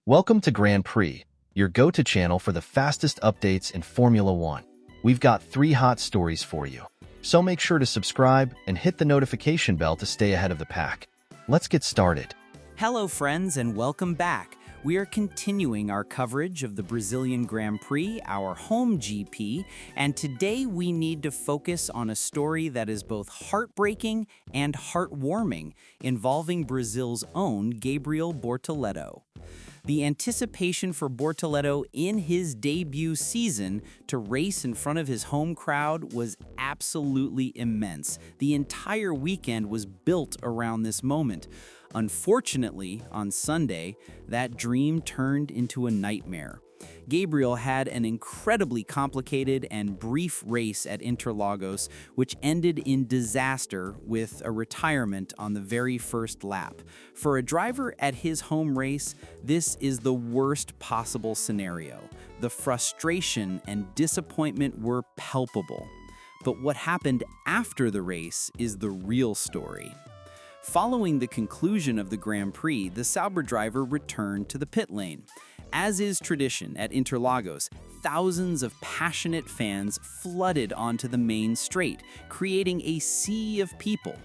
Welcome to Grand Prix, your go-to channel for the fastest updates in Formula One. We've got 3 hot stories for you, so make sure to subscribe and hit the notification bell to stay ahead of the pack. Let's get started. Hello friends and welcome back. We are continuing our coverage of the Brazilian Grand Prix, our home GP, and today we need to focus on a story that is both heartbreaking and heartwarming, involving Brazil's own Gabriel Bortoleto. The anticipation for Bortoleto in his debut season to race in front of his home crowd was absolutely immense. The entire weekend was built around this moment. Unfortunately, on Sunday, that dream turned into a nightmare. Gabriel had an incredibly complicated and brief race at Interlagos, which ended in disaster with a retirement on the very first lap. For a driver at his home race, this is the worst possible scenario. The frustration and disappointment were palpable. But what happened after the race is the real story. Following the conclusion of the Grand Prix, the Sauber driver returned to the pit lane. As is tradition at Interlagos, thousands of passionate fans flooded onto the main straight, creating a sea of people.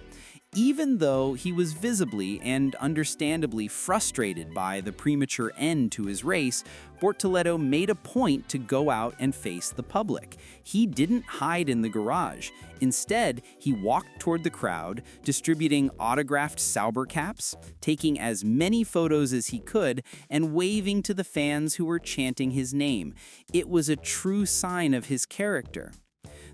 Even though he was visibly and understandably frustrated by the premature end to his race, Bortoleto made a point to go out and face the public. He didn't hide in the garage. Instead, he walked toward the crowd, distributing autographed Sauber caps, taking as many photos as he could, and waving to the fans who were chanting his name. It was a true sign of his character.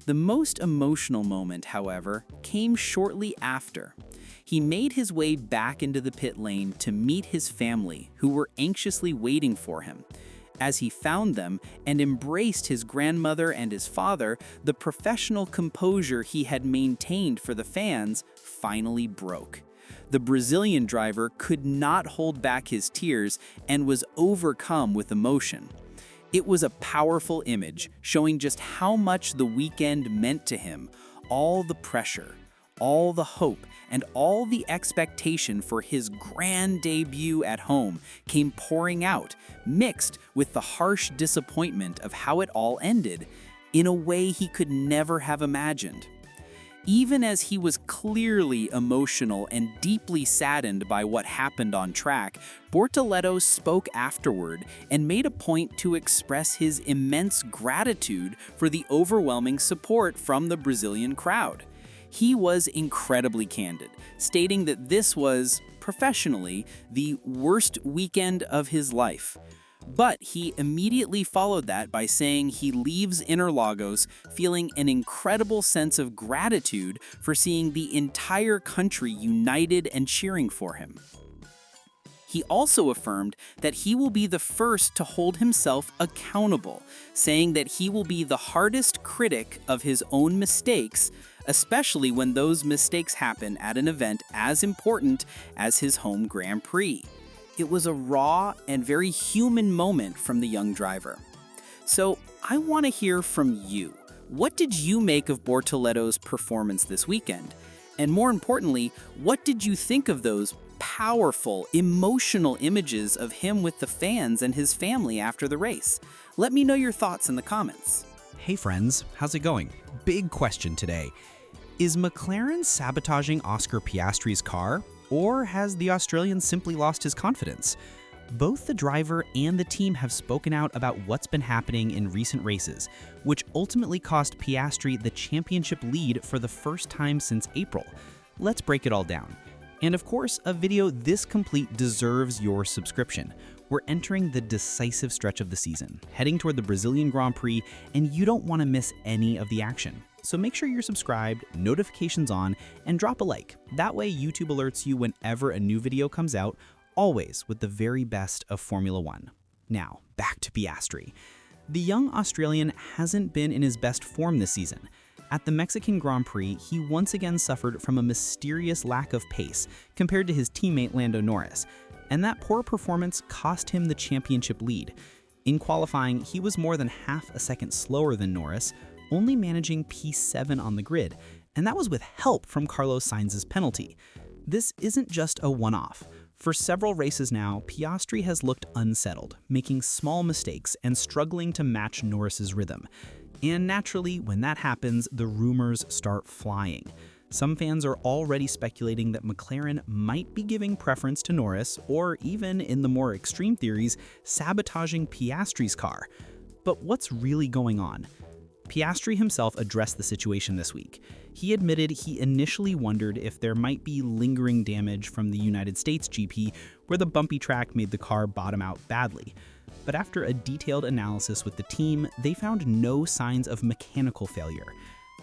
The most emotional moment, however, came shortly after. He made his way back into the pit lane to meet his family, who were anxiously waiting for him. As he found them and embraced his grandmother and his father, the professional composure he had maintained for the fans finally broke. The Brazilian driver could not hold back his tears and was overcome with emotion. It was a powerful image, showing just how much the weekend meant to him. All the pressure, all the hope, and all the expectation for his grand debut at home came pouring out, mixed with the harsh disappointment of how it all ended, in a way he could never have imagined. Even as he was clearly emotional and deeply saddened by what happened on track, Bortoleto spoke afterward and made a point to express his immense gratitude for the overwhelming support from the Brazilian crowd. He was incredibly candid, stating that this was, professionally, the worst weekend of his life. But he immediately followed that by saying he leaves Interlagos feeling an incredible sense of gratitude for seeing the entire country united and cheering for him. He also affirmed that he will be the first to hold himself accountable, saying that he will be the hardest critic of his own mistakes, especially when those mistakes happen at an event as important as his home Grand Prix. It was a raw and very human moment from the young driver. So I want to hear from you. What did you make of Bortoleto's performance this weekend? And more importantly, what did you think of those powerful, emotional images of him with the fans and his family after the race? Let me know your thoughts in the comments. Hey friends, how's it going? Big question today. Is McLaren sabotaging Oscar Piastri's car? Or has the Australian simply lost his confidence? Both the driver and the team have spoken out about what's been happening in recent races, which ultimately cost Piastri the championship lead for the first time since April. Let's break it all down. And of course, a video this complete deserves your subscription. We're entering the decisive stretch of the season, heading toward the Brazilian Grand Prix, and you don't want to miss any of the action. So make sure you're subscribed, notifications on, and drop a like. That way YouTube alerts you whenever a new video comes out, always with the very best of Formula One. Now, back to Piastri. The young Australian hasn't been in his best form this season. At the Mexican Grand Prix, he once again suffered from a mysterious lack of pace compared to his teammate Lando Norris, and that poor performance cost him the championship lead. In qualifying, he was more than half a second slower than Norris, only managing P7 on the grid, and that was with help from Carlos Sainz's penalty. This isn't just a one-off. For several races now, Piastri has looked unsettled, making small mistakes and struggling to match Norris's rhythm. And naturally, when that happens, the rumors start flying. Some fans are already speculating that McLaren might be giving preference to Norris, or even, in the more extreme theories, sabotaging Piastri's car. But what's really going on? Piastri himself addressed the situation this week. He admitted he initially wondered if there might be lingering damage from the United States GP, where the bumpy track made the car bottom out badly. But after a detailed analysis with the team, they found no signs of mechanical failure.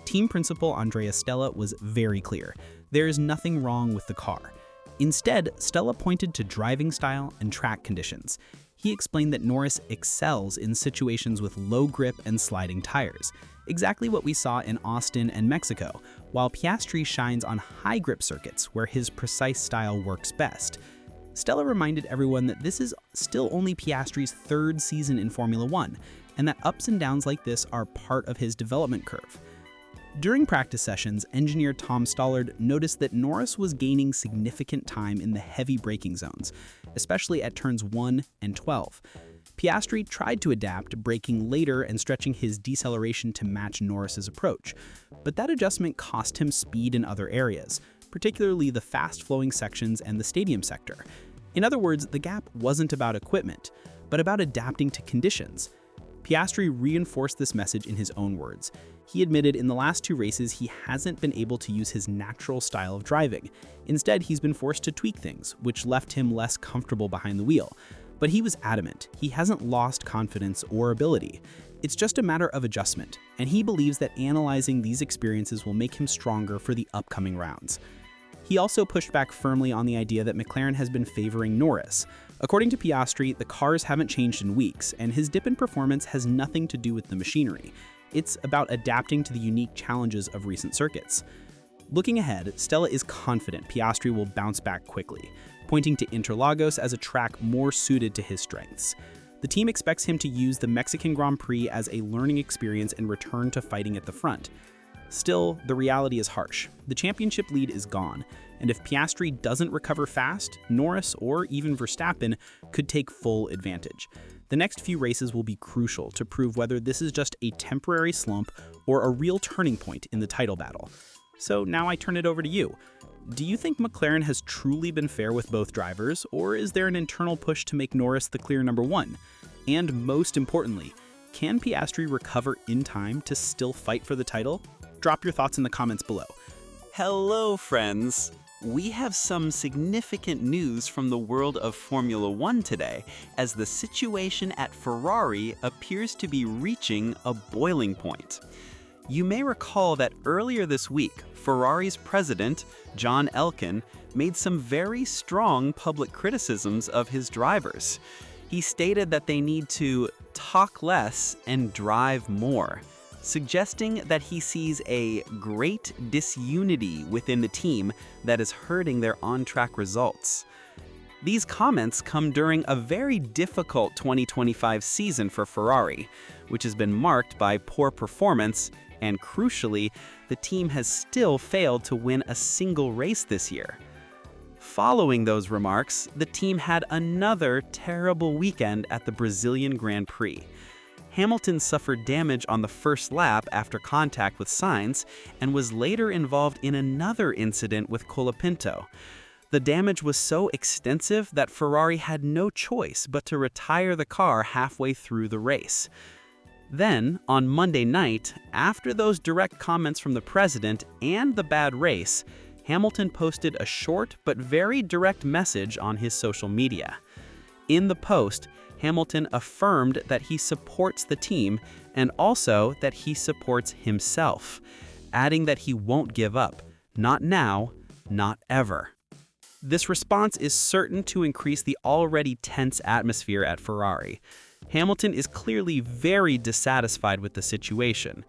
Team principal Andrea Stella was very clear. There is nothing wrong with the car. Instead, Stella pointed to driving style and track conditions. He explained that Norris excels in situations with low grip and sliding tires, exactly what we saw in Austin and Mexico, while Piastri shines on high grip circuits where his precise style works best. Stella reminded everyone that this is still only Piastri's third season in Formula One, and that ups and downs like this are part of his development curve. During practice sessions, engineer Tom Stollard noticed that Norris was gaining significant time in the heavy braking zones, especially at turns 1 and 12. Piastri tried to adapt, braking later and stretching his deceleration to match Norris's approach, but that adjustment cost him speed in other areas, particularly the fast-flowing sections and the stadium sector. In other words, the gap wasn't about equipment, but about adapting to conditions. Piastri reinforced this message in his own words. He admitted in the last 2 races he hasn't been able to use his natural style of driving. Instead, he's been forced to tweak things, which left him less comfortable behind the wheel. But he was adamant. He hasn't lost confidence or ability. It's just a matter of adjustment, and he believes that analyzing these experiences will make him stronger for the upcoming rounds. He also pushed back firmly on the idea that McLaren has been favoring Norris. According to Piastri, the cars haven't changed in weeks, and his dip in performance has nothing to do with the machinery. It's about adapting to the unique challenges of recent circuits. Looking ahead, Stella is confident Piastri will bounce back quickly, pointing to Interlagos as a track more suited to his strengths. The team expects him to use the Mexican Grand Prix as a learning experience and return to fighting at the front. Still, the reality is harsh. The championship lead is gone, and if Piastri doesn't recover fast, Norris or even Verstappen could take full advantage. The next few races will be crucial to prove whether this is just a temporary slump or a real turning point in the title battle. So now I turn it over to you. Do you think McLaren has truly been fair with both drivers, or is there an internal push to make Norris the clear number 1? And most importantly, can Piastri recover in time to still fight for the title? Drop your thoughts in the comments below. Hello, friends. We have some significant news from the world of Formula One today, as the situation at Ferrari appears to be reaching a boiling point. You may recall that earlier this week, Ferrari's president, John Elkann, made some very strong public criticisms of his drivers. He stated that they need to talk less and drive more, suggesting that he sees a great disunity within the team that is hurting their on-track results. These comments come during a very difficult 2025 season for Ferrari, which has been marked by poor performance, and crucially, the team has still failed to win a single race this year. Following those remarks, the team had another terrible weekend at the Brazilian Grand Prix. Hamilton suffered damage on the first lap after contact with Sainz and was later involved in another incident with Colapinto. The damage was so extensive that Ferrari had no choice but to retire the car halfway through the race. Then, on Monday night, after those direct comments from the president and the bad race, Hamilton posted a short but very direct message on his social media. In the post, Hamilton affirmed that he supports the team and also that he supports himself, adding that he won't give up, not now, not ever. This response is certain to increase the already tense atmosphere at Ferrari. Hamilton is clearly very dissatisfied with the situation.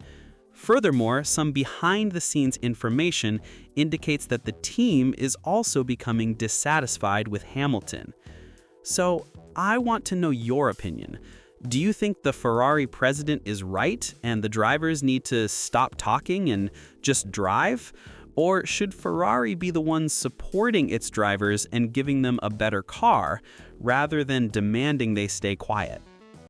Furthermore, some behind-the-scenes information indicates that the team is also becoming dissatisfied with Hamilton. So, I want to know your opinion. Do you think the Ferrari president is right and the drivers need to stop talking and just drive? Or should Ferrari be the ones supporting its drivers and giving them a better car, rather than demanding they stay quiet?